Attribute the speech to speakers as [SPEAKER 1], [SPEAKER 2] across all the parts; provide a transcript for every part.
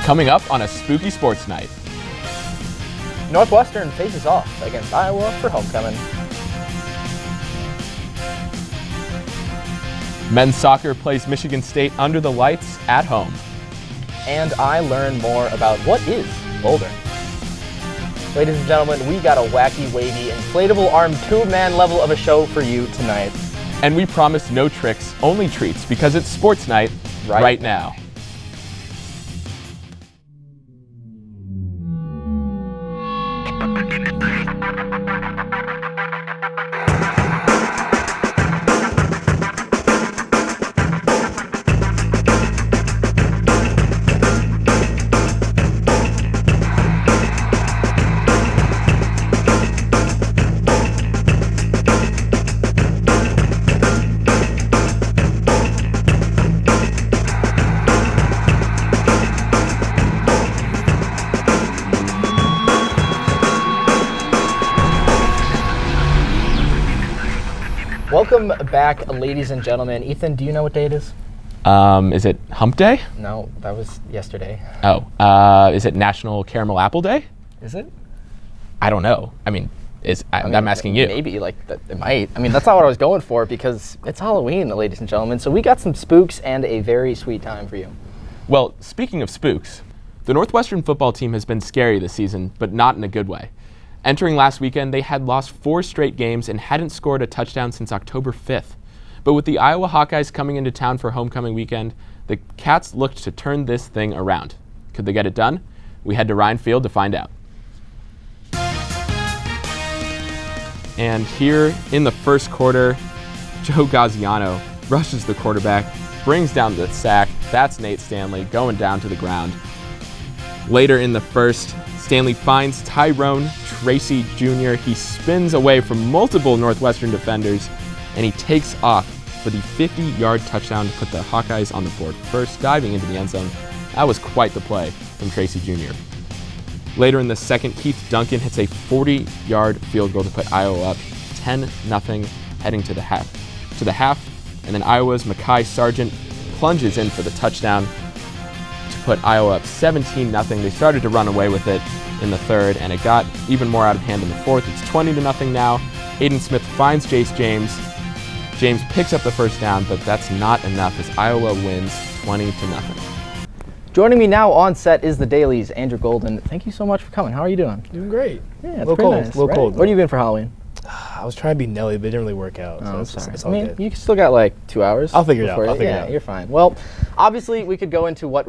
[SPEAKER 1] Coming up on a spooky sports night.
[SPEAKER 2] Northwestern faces off against Iowa for homecoming.
[SPEAKER 1] Men's soccer plays Michigan State under the lights at home.
[SPEAKER 2] And I learn more about what is Boulder. Ladies and gentlemen, we got a wacky, wavy, inflatable arm, two-man level of a show for you tonight.
[SPEAKER 1] And we promise no tricks, only treats, because it's sports night right now.
[SPEAKER 2] Welcome back, ladies and gentlemen. Ethan, do you know what day it is?
[SPEAKER 1] Is it Hump Day?
[SPEAKER 2] No, that was yesterday.
[SPEAKER 1] Oh, is it National Caramel Apple Day?
[SPEAKER 2] Is it?
[SPEAKER 1] I don't know. I'm asking you.
[SPEAKER 2] Maybe, it might. That's not what I was going for, because it's Halloween, ladies and gentlemen. So we got some spooks and a very sweet time for you.
[SPEAKER 1] Well, speaking of spooks, the Northwestern football team has been scary this season, but not in a good way. Entering last weekend, they had lost 4 straight games and hadn't scored a touchdown since October 5th. But with the Iowa Hawkeyes coming into town for homecoming weekend, the Cats looked to turn this thing around. Could they get it done? We head to Ryan Field to find out. And here in the first quarter, Joe Gaziano rushes the quarterback, brings down the sack. That's Nate Stanley going down to the ground. Later in the first, Stanley finds Tyrone Tracy Jr. He spins away from multiple Northwestern defenders, and he takes off for the 50-yard touchdown to put the Hawkeyes on the board first, diving into the end zone. That was quite the play from Tracy Jr. Later in the second, Keith Duncan hits a 40-yard field goal to put Iowa up 10-0 heading to the half. And then Iowa's Mekhi Sargent plunges in for the touchdown to put Iowa up 17-0. They started to run away with it in the third, and it got even more out of hand in the fourth. It's 20-0 now. Aiden Smith finds Jace James. James picks up the first down, but that's not enough as Iowa wins 20-0.
[SPEAKER 2] Joining me now on set is the Daily's Andrew Golden. Thank you so much for coming. How are you doing?
[SPEAKER 3] Doing great.
[SPEAKER 2] Yeah, it's pretty nice.
[SPEAKER 3] A little cold.
[SPEAKER 2] What have you been for Halloween?
[SPEAKER 3] I was trying to be Nelly, but it didn't really work out. It's all good.
[SPEAKER 2] You still got 2 hours.
[SPEAKER 3] I'll figure it out.
[SPEAKER 2] You're fine. Well, obviously we could go into what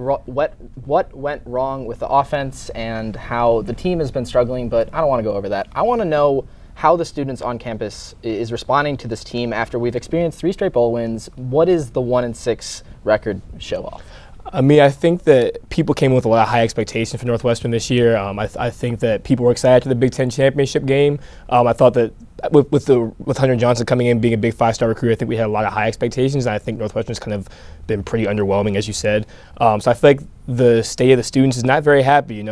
[SPEAKER 2] went wrong with the offense and how the team has been struggling, but I don't want to go over that. I want to know how the students on campus is responding to this team after we've experienced 3 straight bowl wins. What is the 1-6 record show off?
[SPEAKER 3] I think that people came with a lot of high expectations for Northwestern this year. I think that people were excited for the Big Ten championship game. I thought that with Hunter Johnson coming in being a big 5-star recruit, I think we had a lot of high expectations, and I think Northwestern's kind of been pretty underwhelming, as you said. So I feel like the state of the students is not very happy.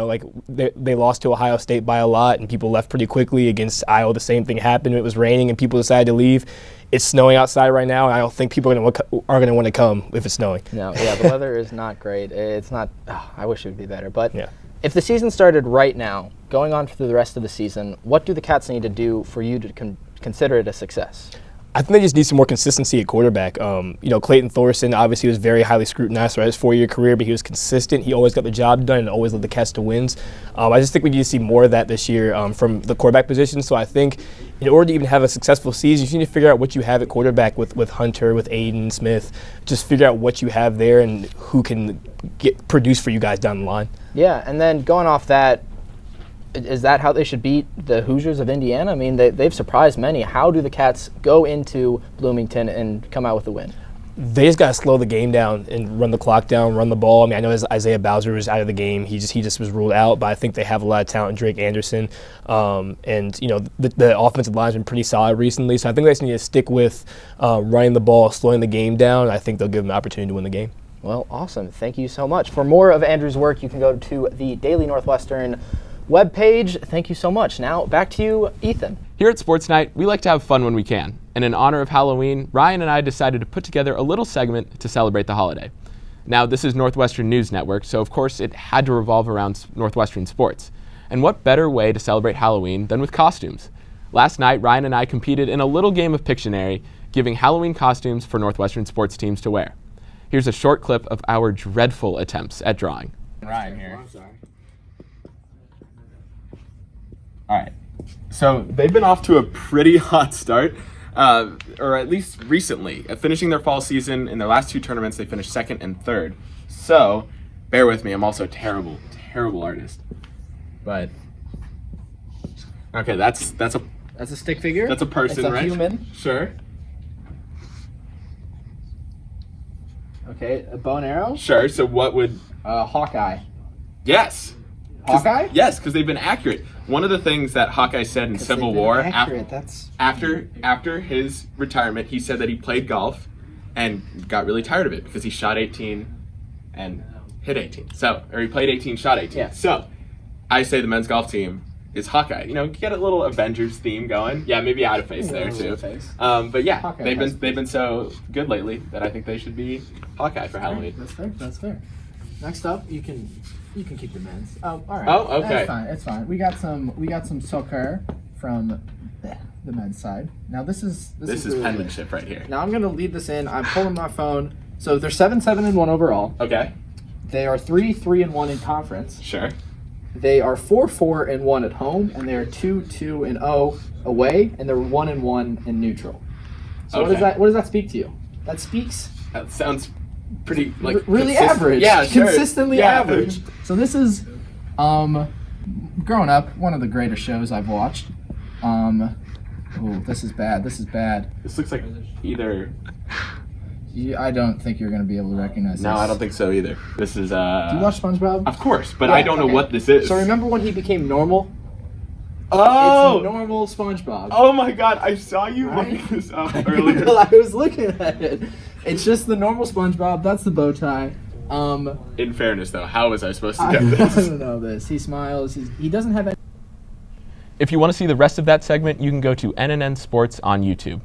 [SPEAKER 3] They lost to Ohio State by a lot, and people left pretty quickly. Against Iowa, the same thing happened. It was raining, and people decided to leave. It's snowing outside right now, and I don't think people are going to want to come if it's snowing.
[SPEAKER 2] No, yeah, the weather is not great. It's not. I wish it would be better, but yeah. If the season started right now, going on through the rest of the season, what do the Cats need to do for you to consider it a success?
[SPEAKER 3] I think they just need some more consistency at quarterback. Clayton Thorson obviously was very highly scrutinized throughout his 4-year career, but he was consistent. He always got the job done and always led the Cats to wins. I just think we need to see more of that this year from the quarterback position. So I think in order to even have a successful season, you need to figure out what you have at quarterback with Hunter, with Aiden Smith. Just figure out what you have there and who can produce for you guys down the line.
[SPEAKER 2] Yeah, and then going off that, is that how they should beat the Hoosiers of Indiana? They've surprised many. How do the Cats go into Bloomington and come out with a win?
[SPEAKER 3] They just got to slow the game down and run the clock down, run the ball. I know Isaiah Bowser was out of the game. He just was ruled out, but I think they have a lot of talent. Drake Anderson. The offensive line has been pretty solid recently, so I think they just need to stick with running the ball, slowing the game down. I think they'll give them an opportunity to win the game.
[SPEAKER 2] Well, awesome. Thank you so much. For more of Andrew's work, you can go to the Daily Northwestern webpage. Thank you so much. Now, back to you, Ethan.
[SPEAKER 1] Here at Sports Night, we like to have fun when we can. And in honor of Halloween, Ryan and I decided to put together a little segment to celebrate the holiday. Now, this is Northwestern News Network, so of course it had to revolve around Northwestern sports. And what better way to celebrate Halloween than with costumes? Last night, Ryan and I competed in a little game of Pictionary, giving Halloween costumes for Northwestern sports teams to wear. Here's a short clip of our dreadful attempts at drawing. Ryan here.
[SPEAKER 4] I'm sorry.
[SPEAKER 1] All right. So they've been off to a pretty hot start, or at least recently. Finishing their fall season, in their last 2 tournaments, they finished 2nd and 3rd. So, bear with me, I'm also a terrible artist. But, okay, that's
[SPEAKER 2] That's a stick figure.
[SPEAKER 1] a person,
[SPEAKER 2] it's a
[SPEAKER 1] right?
[SPEAKER 2] Human.
[SPEAKER 1] Sure.
[SPEAKER 2] Okay, a bow and arrow.
[SPEAKER 1] Sure, so what would...
[SPEAKER 2] Hawkeye.
[SPEAKER 1] Yes!
[SPEAKER 2] Hawkeye?
[SPEAKER 1] Yes, because they've been accurate. One of the things that Hawkeye said in Civil War, after his retirement, he said that he played golf and got really tired of it because he shot 18 and hit 18. Or he played 18, shot 18.
[SPEAKER 2] Yeah.
[SPEAKER 1] So, I say the men's golf team is Hawkeye. You know, get a little Avengers theme going. Yeah, maybe out of face there too. But yeah,
[SPEAKER 2] Hawkeye
[SPEAKER 1] they've been so good lately that I think they should be Hawkeye for Halloween.
[SPEAKER 2] That's fair. Next up, you can keep the men's. Oh, all right.
[SPEAKER 1] Oh, okay.
[SPEAKER 2] It's fine. We got some soccer from the men's side. Now this is really
[SPEAKER 1] penmanship right here.
[SPEAKER 2] Now I'm gonna lead this in. I'm pulling my phone. So they're 7-7-1 overall.
[SPEAKER 1] Okay.
[SPEAKER 2] They are 3-3-1 in conference.
[SPEAKER 1] Sure.
[SPEAKER 2] They are 4-4-1 at home, and they are 2-2-0 away, and they're 1-1 in neutral. So
[SPEAKER 1] Okay.
[SPEAKER 2] what does that speak to you? That speaks
[SPEAKER 1] That sounds pretty like
[SPEAKER 2] really
[SPEAKER 1] consistent.
[SPEAKER 2] average.
[SPEAKER 1] Yeah, sure.
[SPEAKER 2] Consistently
[SPEAKER 1] Yeah.
[SPEAKER 2] average. So this is growing up, one of the greatest shows I've watched. This is bad. This
[SPEAKER 1] looks like either.
[SPEAKER 2] I don't think you're going to be able to recognize this.
[SPEAKER 1] No, I don't think so either. This is.
[SPEAKER 2] Do you watch SpongeBob?
[SPEAKER 1] Of course, but I don't know what this is.
[SPEAKER 2] So remember when he became normal?
[SPEAKER 1] Oh!
[SPEAKER 2] It's normal SpongeBob.
[SPEAKER 1] Oh my God! I saw you
[SPEAKER 2] Right?
[SPEAKER 1] looking this up earlier.
[SPEAKER 2] I was looking at it. It's just the normal SpongeBob. That's the bow tie.
[SPEAKER 1] In fairness, though, how was I supposed to
[SPEAKER 2] I
[SPEAKER 1] get this?
[SPEAKER 2] don't know this. He smiles. He doesn't have any.
[SPEAKER 1] If you want to see the rest of that segment, you can go to NNN Sports on YouTube.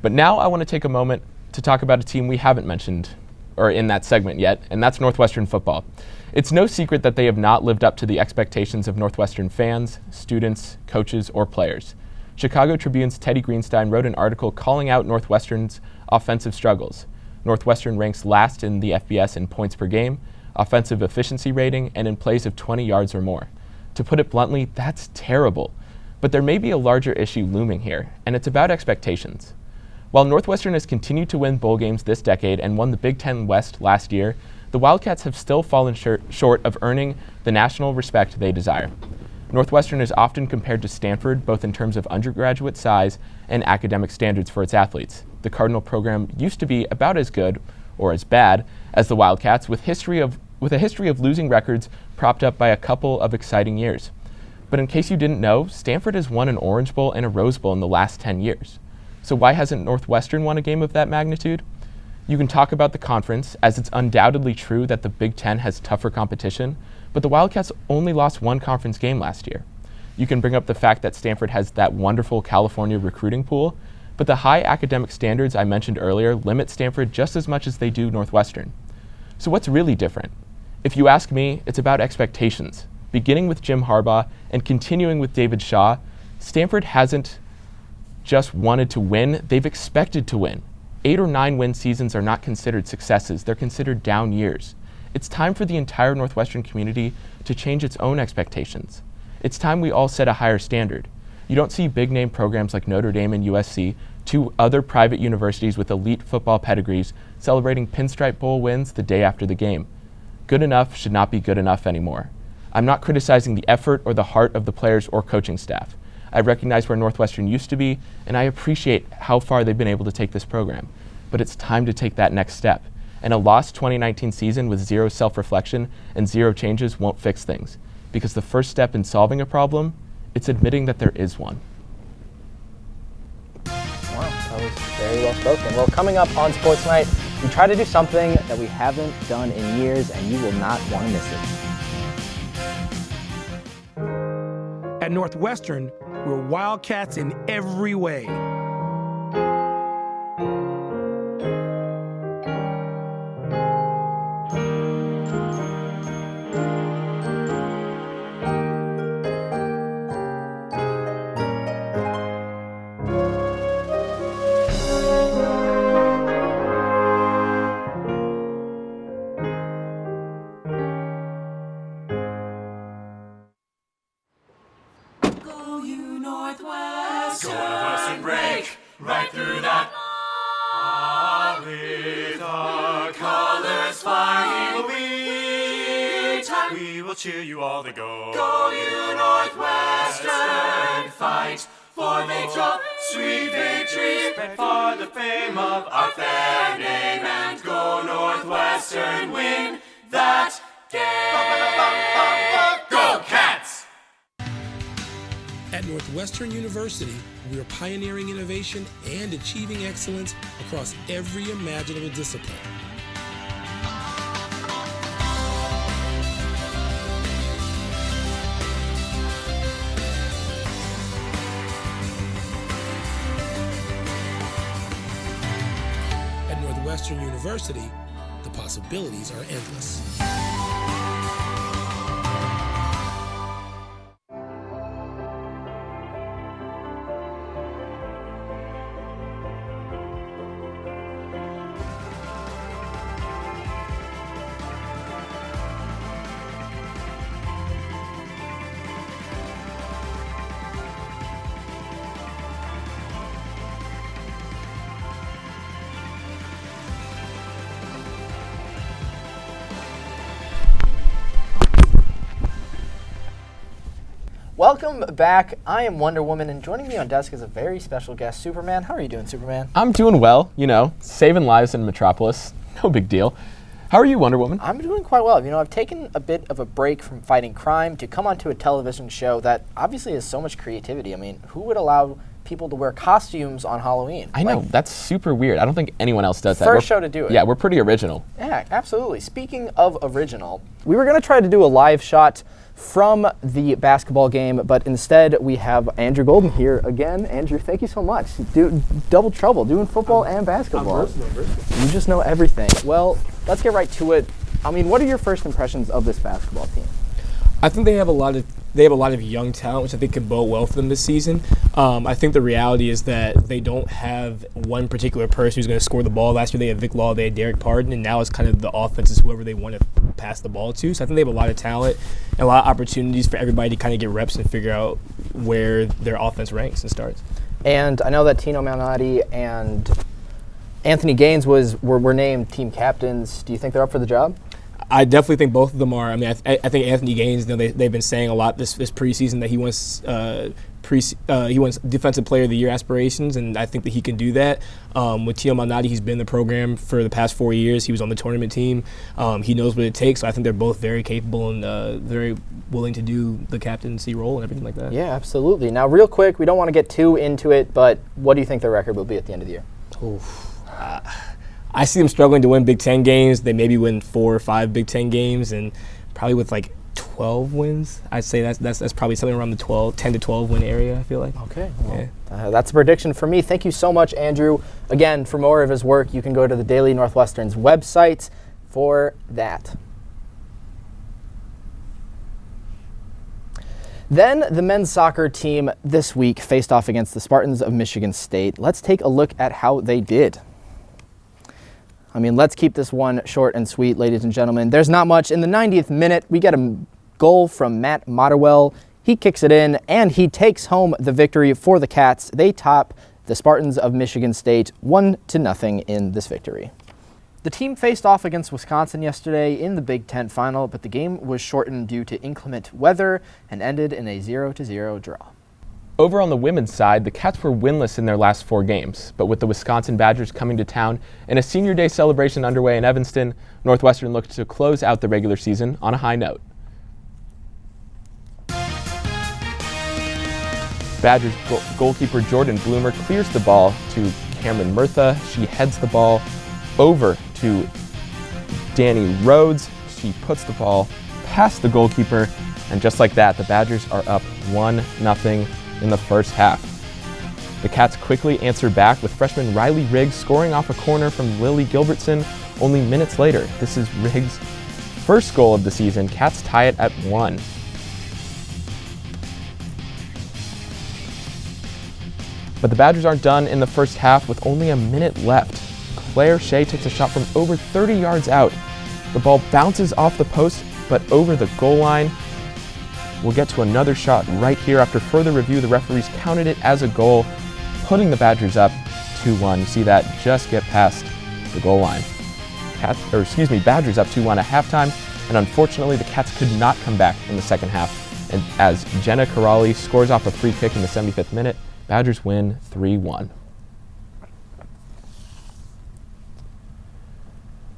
[SPEAKER 1] But now I want to take a moment to talk about a team we haven't mentioned or in that segment yet, and that's Northwestern football. It's no secret that they have not lived up to the expectations of Northwestern fans, students, coaches, or players. Chicago Tribune's Teddy Greenstein wrote an article calling out Northwestern's offensive struggles. Northwestern ranks last in the FBS in points per game, offensive efficiency rating, and in plays of 20 yards or more. To put it bluntly, that's terrible. But there may be a larger issue looming here, and it's about expectations. While Northwestern has continued to win bowl games this decade and won the Big Ten West last year, the Wildcats have still fallen short of earning the national respect they desire. Northwestern is often compared to Stanford, both in terms of undergraduate size and academic standards for its athletes. The Cardinal program used to be about as good, or as bad, as the Wildcats, with a history of losing records propped up by a couple of exciting years. But in case you didn't know, Stanford has won an Orange Bowl and a Rose Bowl in the last 10 years. So why hasn't Northwestern won a game of that magnitude? You can talk about the conference, as it's undoubtedly true that the Big Ten has tougher competition, but the Wildcats only lost one conference game last year. You can bring up the fact that Stanford has that wonderful California recruiting pool, but the high academic standards I mentioned earlier limit Stanford just as much as they do Northwestern. So what's really different? If you ask me, it's about expectations. Beginning with Jim Harbaugh and continuing with David Shaw, Stanford hasn't just wanted to win, they've expected to win. 8 or 9 win seasons are not considered successes, they're considered down years. It's time for the entire Northwestern community to change its own expectations. It's time we all set a higher standard. You don't see big name programs like Notre Dame and USC, 2 other private universities with elite football pedigrees, celebrating Pinstripe Bowl wins the day after the game. Good enough should not be good enough anymore. I'm not criticizing the effort or the heart of the players or coaching staff. I recognize where Northwestern used to be, and I appreciate how far they've been able to take this program. But it's time to take that next step. And a lost 2019 season with 0 self-reflection and 0 changes won't fix things. Because the first step in solving a problem, it's admitting that there is one.
[SPEAKER 2] Wow, that was very well spoken. Well, coming up on Sports Night, we try to do something that we haven't done in years, and you will not want to miss it.
[SPEAKER 5] At Northwestern, we're Wildcats in every way.
[SPEAKER 4] We will cheer you all the go. Go you Northwestern, fight for victory, sweet victory, for the fame of our fair name, and go Northwestern, win that game. Go Cats!
[SPEAKER 5] At Northwestern University, we are pioneering innovation and achieving excellence across every imaginable discipline. At Northwestern University, the possibilities are endless.
[SPEAKER 2] Welcome back. I am Wonder Woman, and joining me on desk is a very special guest, Superman. How are you doing, Superman?
[SPEAKER 1] I'm doing well, saving lives in Metropolis. No big deal. How are you, Wonder Woman?
[SPEAKER 2] I'm doing quite well. I've taken a bit of a break from fighting crime to come onto a television show that obviously has so much creativity. Who would allow people to wear costumes on Halloween?
[SPEAKER 1] I know, that's super weird. I don't think anyone else does that.
[SPEAKER 2] First show to do it.
[SPEAKER 1] Yeah, we're pretty original.
[SPEAKER 2] Yeah, absolutely. Speaking of original, we were going to try to do a live shot from the basketball game, but instead we have Andrew Golden here again. Andrew, thank you so much. Double trouble doing football and basketball.
[SPEAKER 3] I'm versatile.
[SPEAKER 2] You just know everything. Well, let's get right to it. What are your first impressions of this basketball team?
[SPEAKER 3] I think they have a lot of young talent, which I think can bode well for them this season. I think the reality is that they don't have one particular person who's going to score the ball. Last year they had Vic Law, they had Derek Pardon, and now it's kind of the offense is whoever they want to pass the ball to. So I think they have a lot of talent and a lot of opportunities for everybody to kind of get reps and figure out where their offense ranks and starts. And
[SPEAKER 2] I know that Tino Malnati and Anthony Gaines were named team captains. Do you think they're up for the job?
[SPEAKER 3] I definitely think both of them are. I think Anthony Gaines, they've been saying a lot this preseason that he wants Defensive Player of the Year aspirations, and I think that he can do that. With Tino Malnati, he's been in the program for the past 4 years. He was on the tournament team. He knows what it takes. So I think they're both very capable and very willing to do the captaincy role and everything like that.
[SPEAKER 2] Yeah, absolutely. Now, real quick, we don't want to get too into it, but what do you think their record will be at the end of the year?
[SPEAKER 3] I see them struggling to win Big Ten games. They maybe win 4 or 5 Big Ten games, and probably with like 12 wins. I'd say that's probably something around the 10 to 12 win area, I feel like.
[SPEAKER 2] Okay. Well, that's a prediction for me. Thank you so much, Andrew. Again, for more of his work, you can go to the Daily Northwestern's website for that. Then the men's soccer team this week faced off against the Spartans of Michigan State. Let's take a look at how they did. Let's keep this one short and sweet, ladies and gentlemen. There's not much. In the 90th minute, we get a goal from Matt Motterwell. He kicks it in, and he takes home the victory for the Cats. They top the Spartans of Michigan State 1-0 in this victory. The team faced off against Wisconsin yesterday in the Big Ten final, but the game was shortened due to inclement weather and ended in a 0-0 draw.
[SPEAKER 1] Over on the women's side, the Cats were winless in their last 4 games, but with the Wisconsin Badgers coming to town and a Senior Day celebration underway in Evanston, Northwestern looked to close out the regular season on a high note. Badgers goalkeeper Jordan Bloomer clears the ball to Cameron Murtha. She heads the ball over to Danny Rhodes. She puts the ball past the goalkeeper, and just like that, the Badgers are up 1-0 in the first half. The Cats quickly answer back with freshman Riley Riggs scoring off a corner from Lily Gilbertson only minutes later. This is Riggs' first goal of the season. Cats tie it at 1. But the Badgers aren't done in the first half with only a minute left. Claire Shea takes a shot from over 30 yards out. The ball bounces off the post, but over the goal line. We'll get to another shot right here. After further review, the referees counted it as a goal, putting the Badgers up 2-1. You see that just get past the goal line. Badgers up 2-1 at halftime. and unfortunately the Cats could not come back in the second half. And as Jenna Corrali scores off a free kick in the 75th minute, Badgers win 3-1.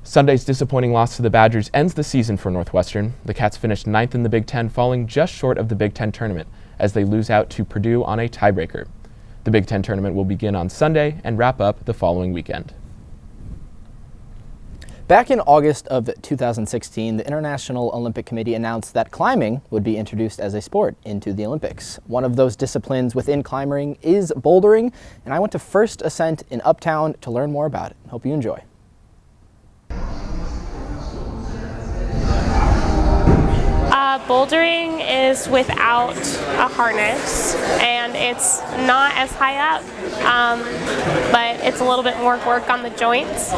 [SPEAKER 1] Sunday's disappointing loss to the Badgers ends the season for Northwestern. The Cats finished 9th in the Big Ten, falling just short of the Big Ten tournament as they lose out to Purdue on a tiebreaker. The Big Ten tournament will begin on Sunday and wrap up the following weekend.
[SPEAKER 2] Back in August of 2016, the International Olympic Committee announced that climbing would be introduced as a sport into the Olympics. One of those disciplines within climbing is bouldering, and I went to First Ascent in Uptown to learn more about it. Hope you enjoy.
[SPEAKER 6] Bouldering is without a harness, and it's not as high up, but it's a little bit more work on the joints.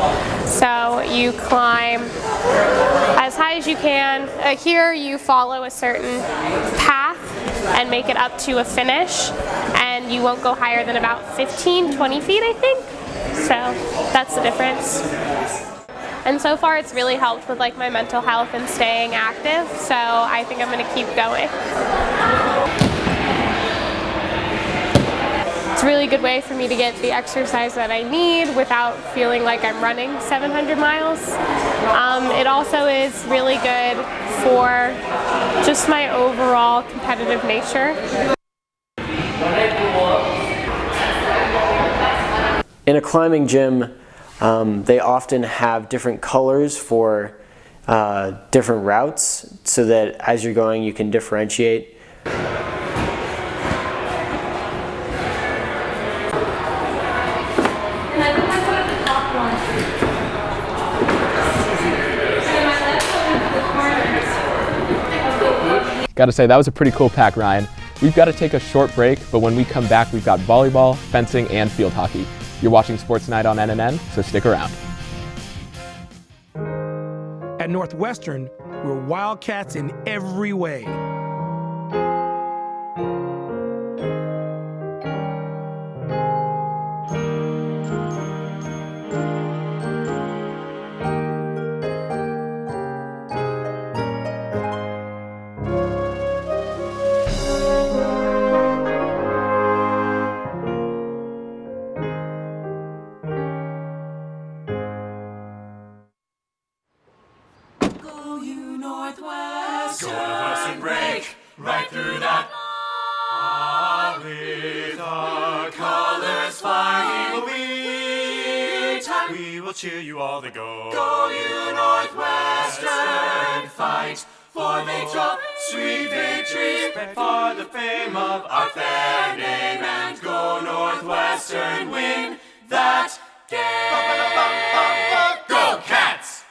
[SPEAKER 6] So you climb as high as you can. Here you follow a certain path and make it up to a finish, and you won't go higher than about 15-20 feet, I think. So that's the difference. And so far it's really helped with like my mental health and staying active, so I think I'm going to keep going. It's a really good way for me to get the exercise that I need without feeling like I'm running 700 miles. It also is really good for just my overall competitive nature.
[SPEAKER 7] In a climbing gym, they often have different colors for different routes so that as you're going you can differentiate.
[SPEAKER 1] Gotta say, that was a pretty cool pack, Ryan. We've got to take a short break, but when we come back, we've got volleyball, fencing, and field hockey. You're watching Sports Night on NNN, so stick around.
[SPEAKER 5] At Northwestern, we're Wildcats in every way.
[SPEAKER 4] Northwestern break right through that. With our colors flying, we will cheer you all to go. Go you Northwestern, fight for victory, sweet victory, spread for the fame of our fair name, and go Northwestern, win that game. Go Cats!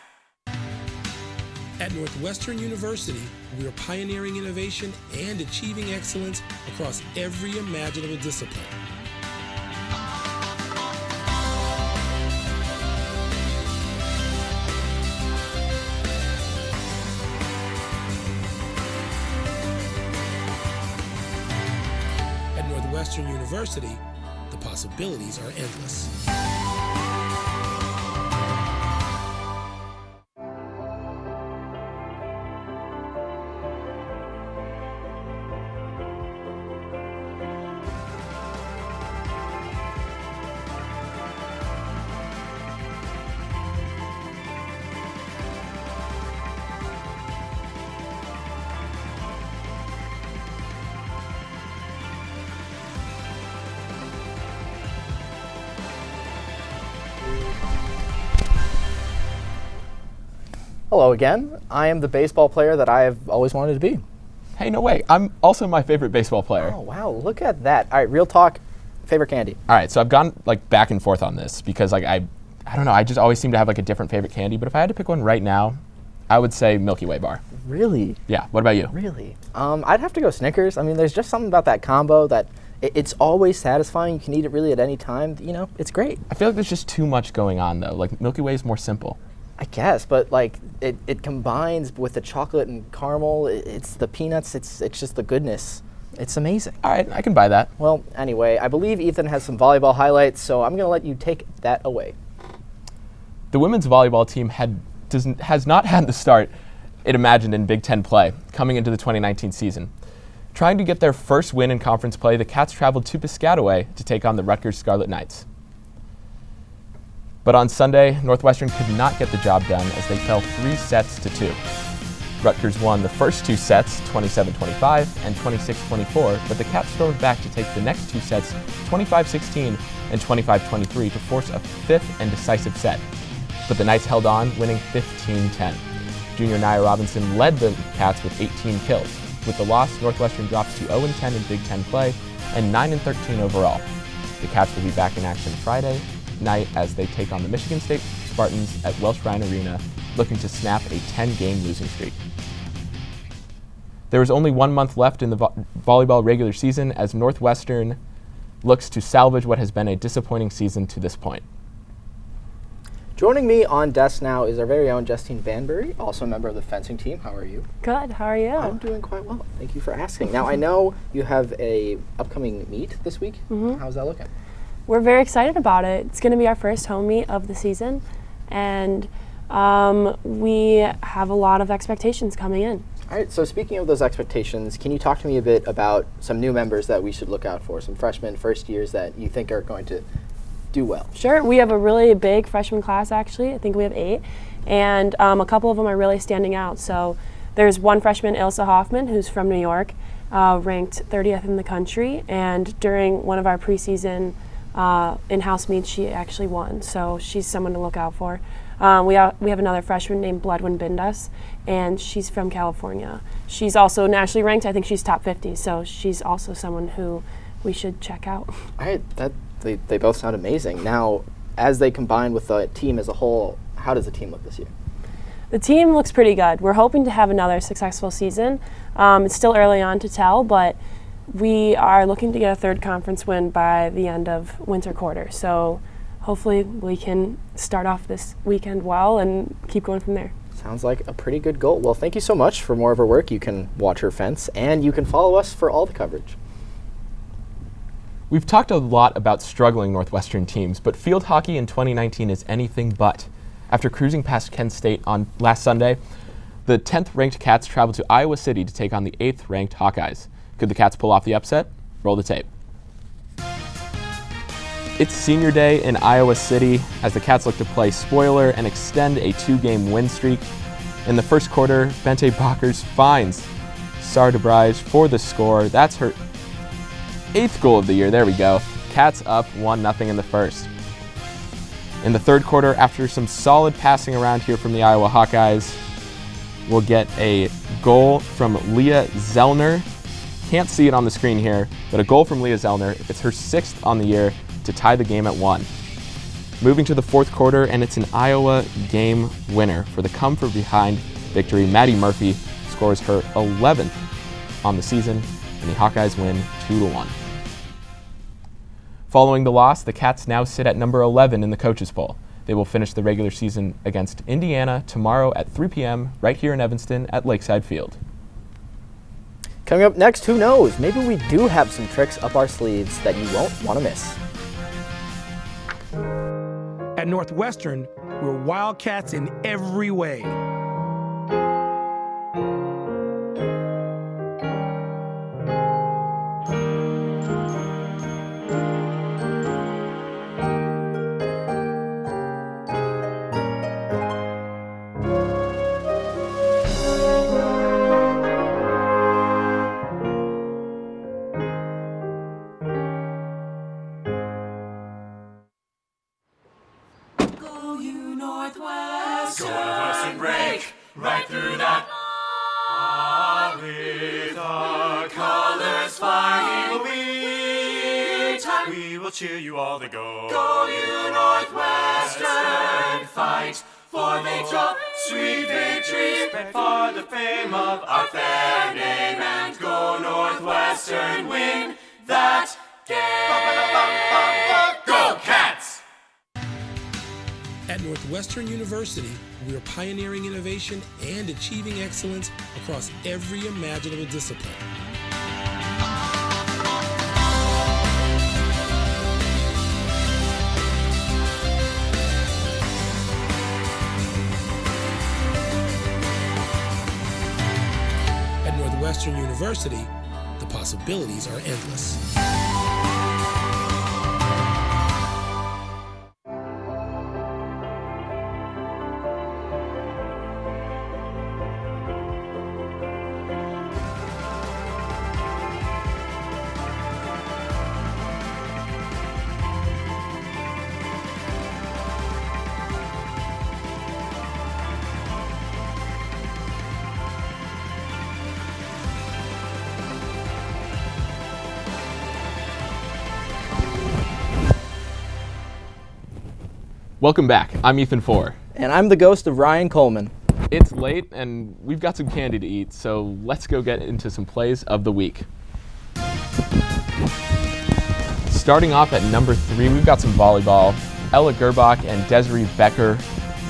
[SPEAKER 5] At Northwestern University, we are pioneering innovation and achieving excellence across every imaginable discipline. At Northwestern University, the possibilities are endless.
[SPEAKER 2] Hello again. I am the baseball player that I have always wanted to be.
[SPEAKER 1] Hey, no way. I'm also my favorite baseball player.
[SPEAKER 2] Oh, wow. Look at that. All right, real talk. Favorite candy?
[SPEAKER 1] All right, so I've gone like back and forth on this because like I don't know, I just always seem to have like a different favorite candy, but if I had to pick one right now, I would say Milky Way bar.
[SPEAKER 2] Really?
[SPEAKER 1] Yeah, what about you?
[SPEAKER 2] Really? I'd have to go Snickers. I mean, there's just something about that combo that it's always satisfying. You can eat it really at any time. You know, it's great.
[SPEAKER 1] I feel like there's just too much going on though. Like Milky Way is more simple.
[SPEAKER 2] I guess, but like it combines with the chocolate and caramel. It's the peanuts. It's just the goodness. It's amazing.
[SPEAKER 1] All right, I can buy that.
[SPEAKER 2] Well, anyway, I believe Ethan has some volleyball highlights, so I'm going to let you take that away.
[SPEAKER 1] The women's volleyball team has not had the start it imagined in Big Ten play coming into the 2019 season. Trying to get their first win in conference play, the Cats traveled to Piscataway to take on the Rutgers Scarlet Knights. But on Sunday, Northwestern could not get the job done as they fell 3-2. Rutgers won the first 2 sets, 27-25 and 26-24, but the Cats stormed back to take the next 2 sets, 25-16 and 25-23, to force a 5th and decisive set. But the Knights held on, winning 15-10. Junior Nia Robinson led the Cats with 18 kills. With the loss, Northwestern drops to 0-10 in Big Ten play and 9-13 overall. The Cats will be back in action Friday night as they take on the Michigan State Spartans at Welsh Ryan Arena, looking to snap a 10-game losing streak. There is only 1 month left in the volleyball regular season as Northwestern looks to salvage what has been a disappointing season to this point.
[SPEAKER 2] Joining me on desk now is our very own Justine Vanbury, also a member of the fencing team. How are you?
[SPEAKER 8] Good. How are you?
[SPEAKER 2] I'm doing quite well. Thank you for asking. Now, I know you have a upcoming meet this week.
[SPEAKER 8] Mm-hmm.
[SPEAKER 2] How's that looking?
[SPEAKER 8] We're very excited about it. It's going to be our first home meet of the season, and we have a lot of expectations coming in.
[SPEAKER 2] All right, so speaking of those expectations, can you talk to me a bit about some new members that we should look out for, some freshmen, first years that you think are going to do well?
[SPEAKER 8] Sure. We have a really big freshman class, actually. I think we have 8, and a couple of them are really standing out. So there's one freshman, Ilsa Hoffman, who's from New York, ranked 30th in the country, and during one of our preseason in-house meets, she actually won. So she's someone to look out for. We have another freshman named Bledwin Bindas, and she's from California. She's also nationally ranked. I think she's top 50, so she's also someone who we should check out.
[SPEAKER 2] All right, they both sound amazing. Now, as they combine with the team as a whole, how does the team look this year?
[SPEAKER 8] The team looks pretty good. We're hoping to have another successful season. It's still early on to tell, but we are looking to get a 3rd conference win by the end of winter quarter. So hopefully we can start off this weekend well and keep going from there.
[SPEAKER 2] Sounds like a pretty good goal. Well, thank you so much. For more of her work, you can watch her fence, and you can follow us for all the coverage.
[SPEAKER 1] We've talked a lot about struggling Northwestern teams, but field hockey in 2019 is anything but. After cruising past Kent State on last Sunday, the 10th-ranked Cats traveled to Iowa City to take on the 8th-ranked Hawkeyes. Could the Cats pull off the upset? Roll the tape. It's senior day in Iowa City as the Cats look to play spoiler and extend a 2-game win streak. In the first quarter, Bente Bockers finds Sarah DeBrige for the score. That's her 8th goal of the year. There we go. Cats up 1-0 in the first. In the third quarter, after some solid passing around here from the Iowa Hawkeyes, we'll get a goal from Leah Zellner. Can't see it on the screen here, but a goal from Leah Zellner. It's her 6th on the year to tie the game at 1. Moving to the fourth quarter, and it's an Iowa game winner. For the come-from-behind victory, Maddie Murphy scores her 11th on the season, and the Hawkeyes win 2-1. Following the loss, the Cats now sit at number 11 in the coaches poll. They will finish the regular season against Indiana tomorrow at 3 p.m. right here in Evanston at Lakeside Field.
[SPEAKER 2] Coming up next, who knows? Maybe we do have some tricks up our sleeves that you won't want to miss.
[SPEAKER 5] At Northwestern, we're Wildcats in every way.
[SPEAKER 4] Northwestern break right through that. With our colors flying, we will cheer you all to go. Go you Northwestern, fight for victory, sweet victory, for the fame of our fair name, and go Northwestern, win that game. Go Cats!
[SPEAKER 5] At Northwestern University, we are pioneering innovation and achieving excellence across every imaginable discipline. Northwestern University, the possibilities are endless.
[SPEAKER 1] Welcome back. I'm Ethan Fore.
[SPEAKER 2] And I'm the ghost of Ryan Coleman.
[SPEAKER 1] It's late and we've got some candy to eat, so let's go get into some plays of the week. Starting off at number 3, we've got some volleyball. Ella Gerbach and Desiree Becker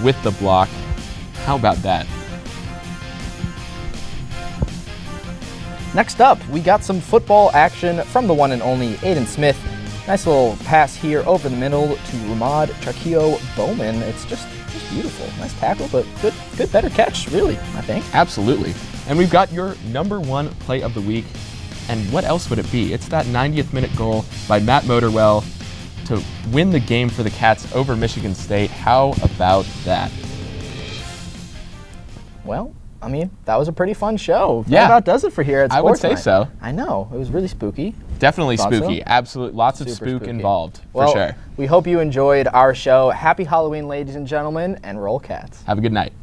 [SPEAKER 1] with the block. How about that?
[SPEAKER 2] Next up, we got some football action from the one and only Aiden Smith. Nice little pass here over the middle to Ramad Charquio Bowman. It's just beautiful. Nice tackle, but good, better catch, really, I think.
[SPEAKER 1] Absolutely. And we've got your number 1 play of the week. And what else would it be? It's that 90th minute goal by Matt Motorwell to win the game for the Cats over Michigan State. How about that?
[SPEAKER 2] Well, I mean, that was a pretty fun show.
[SPEAKER 1] Yeah.
[SPEAKER 2] That about does it for here at SportsNight.
[SPEAKER 1] I would say so.
[SPEAKER 2] I know. It was really spooky.
[SPEAKER 1] Definitely
[SPEAKER 2] Thought
[SPEAKER 1] spooky.
[SPEAKER 2] so?
[SPEAKER 1] Absolutely. Lots of
[SPEAKER 2] Super
[SPEAKER 1] spook
[SPEAKER 2] spooky.
[SPEAKER 1] involved,
[SPEAKER 2] Well,
[SPEAKER 1] for sure.
[SPEAKER 2] we hope you enjoyed our show. Happy Halloween, ladies and gentlemen, and roll Cats.
[SPEAKER 1] Have a good night.